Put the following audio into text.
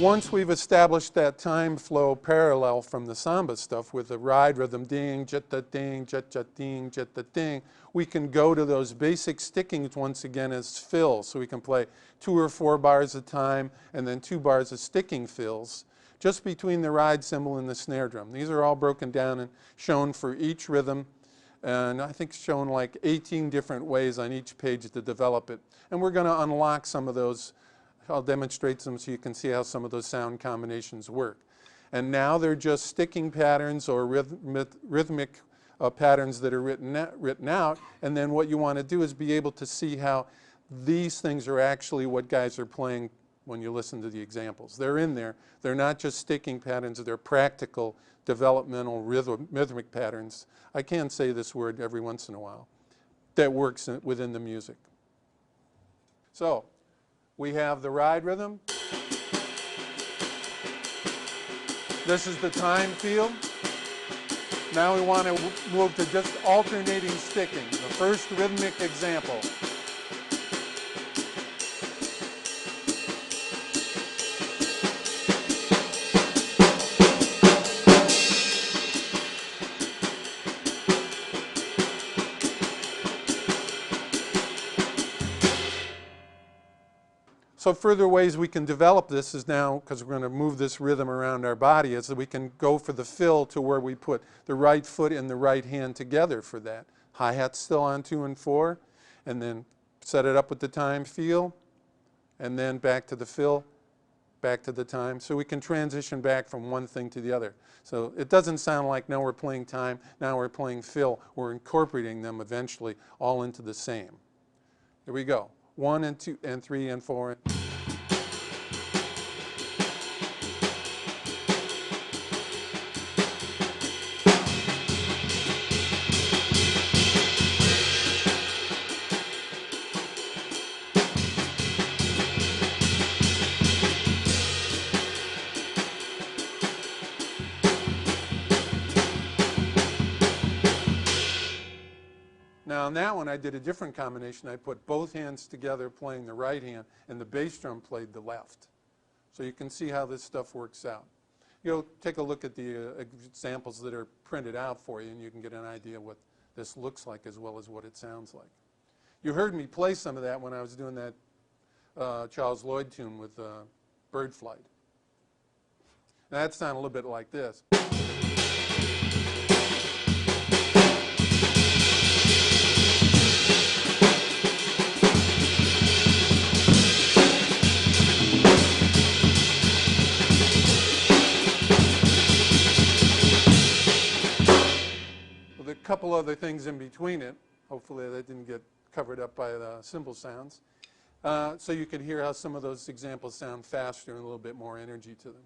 once we've established that time flow parallel from the samba stuff with the ride rhythm, ding, jet-da ding, jet-jet-ding, jet-da-ding, we can go to those basic stickings once again as fills. So we can play 2 or 4 bars at a time and then 2 bars of sticking fills just between the ride cymbal and the snare drum. These are all broken down and shown for each rhythm, and I think shown like 18 different ways on each page to develop it. And we're going to unlock some of those. I'll demonstrate some so you can see how some of those sound combinations work. And now they're just sticking patterns or rhythmic patterns that are written out. And then what you want to do is be able to see how these things are actually what guys are playing when you listen to the examples. They're in there. They're not just sticking patterns. They're practical, developmental, rhythmic patterns. I can say this word every once in a while. That works within the music. So we have the ride rhythm. This is the time field. Now we want to move to just alternating sticking. The first rhythmic example. So further ways we can develop this is now, because we're going to move this rhythm around our body, is that we can go for the fill to where we put the right foot and the right hand together for that. Hi-hat's still on 2 and 4, and then set it up with the time feel, and then back to the fill, back to the time. So we can transition back from one thing to the other. So it doesn't sound like now we're playing time, now we're playing fill. We're incorporating them eventually all into the same. Here we go. 1 and 2 and 3 and 4. Now on that one I did a different combination. I put both hands together playing the right hand and the bass drum played the left. So you can see how this stuff works out. You'll take a look at the examples that are printed out for you and you can get an idea what this looks like as well as what it sounds like. You heard me play some of that when I was doing that Charles Lloyd tune with Bird Flight. Now that sounded a little bit like this. A couple other things in between it. Hopefully that didn't get covered up by the cymbal sounds. So you can hear how some of those examples sound faster and a little bit more energy to them.